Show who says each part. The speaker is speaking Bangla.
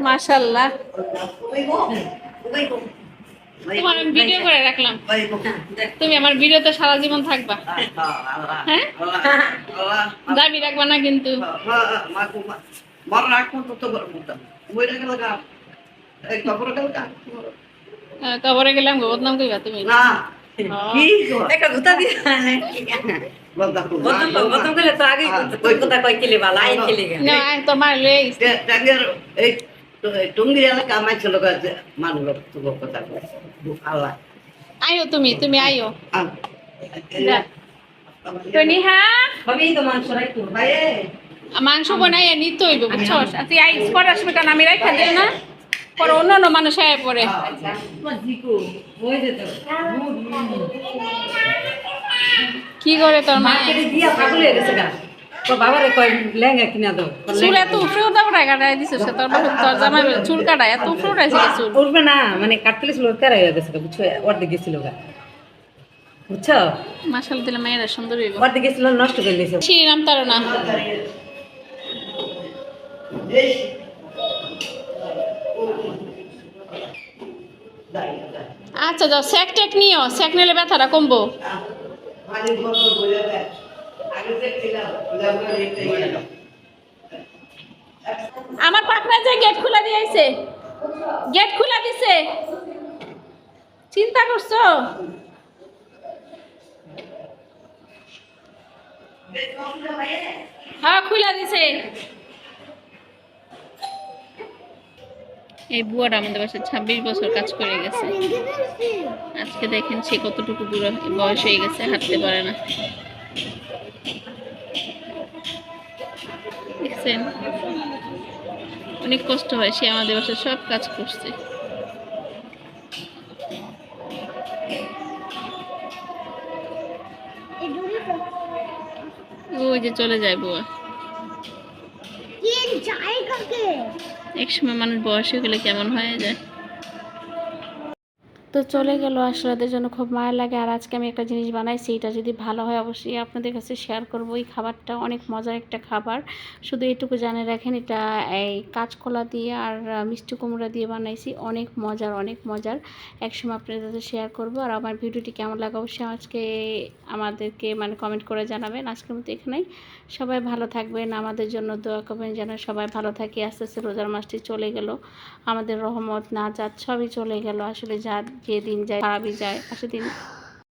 Speaker 1: মাশাআল্লাহ। তোমার আমি ভিডিও করে রাখলাম, তুমি আমার ভিডিওতে সারা জীবন থাকবা। হ্যাঁ, দাবি রাখবা না কিন্তু। কবরে গেলাম গো, বদনাম কইবা তুমি না। একটা গুতা দিয়ে বদনাম করলে তো আগে কথা কই খেলে ভালো আই খেলে না তোমার লই এই টুঙ্গি এলাকা আমার ছিল কাছে মানুষ তো কথা আল্লাহ আইও, তুমি আইও তো নিহা আমি তো মাংস রাখি ভাই, মাংস বানাই নিতে হইব বুঝছো। আচ্ছা আই স্পট আসবে কারণ আমি রাখা দিই না, পরে অন্য মানুষ আয় পরে। কি করে তোর মা দিয়া পাগল হয়ে গেছে গা, তোর বাবারে কয় লেহেঙ্গা কিনা দাও, চুল এত উপরে উঠে কাটাই দিছে সে, তোর বাবা তোর জামাই চুল কাটায় এত উপরে উঠাইছে চুল উঠবে না, মানে কাটতে ছিল কারাই হয়ে গেছে বুঝছো, অর্ধেক গেছিল গা বুঝছো। মাশাআল্লাহ দিলে মেয়েরা সুন্দর হইব, অর্ধেক গেছিল নষ্ট করে দিয়েছে। শ্রীরাম তার না আচ্ছা যাও, স্যাক টেক নিও, স্যাক নিলে ব্যথাটা কমবো। আমার পাখনা যে গেট খোলা দিয়েছে, গেট খোলা দিছে, চিন্তা করছো? হ্যাঁ খুলা দিছে। এই বুয়াটা আমাদের বাসায় 26 বছর কাজ করে গেছে, আজকে দেখেন সে কতটুকু বুড়ো বয়স হয়ে গেছে, হাঁটতে পারে না। দেখছেন অনেক কষ্ট হয়, সে আমাদের বাসায় সব কাজ করছে। ওই যে চলে যায় বুয়া, এক সময় মানুষ বয়স হয়ে গেলে কেমন হয়ে যায়। তো চলে গেল, আসলে ওদের জন্য খুব মায়া লাগে। আর আজকে আমি একটা জিনিস বানাইছি, এটা যদি ভালো হয় অবশ্যই আপনাদের কাছে শেয়ার করবো। এই খাবারটা অনেক মজার একটা খাবার, শুধু এইটুকু জানে রাখেন, এটা এই কাঁচকলা দিয়ে আর মিষ্টি কুমড়া দিয়ে বানাইছি, অনেক মজার। একসময় আপনাদের কাছে শেয়ার করব। আর আমার ভিডিওটি কেমন লাগে অবশ্যই আজকে আমাদেরকে মানে কমেন্ট করে জানাবেন। আজকের মতো এখানেই, সবাই ভালো থাকবেন, আমাদের জন্য দোয়া করবেন যেন সবাই ভালো থাকি। আস্তে আস্তে রোজার মাসটি চলে গেল, আমাদের রহমত নাজাত সবই চলে গেল। আসলে যা যে দিন যায় খারাপই যায়, আসলে দিন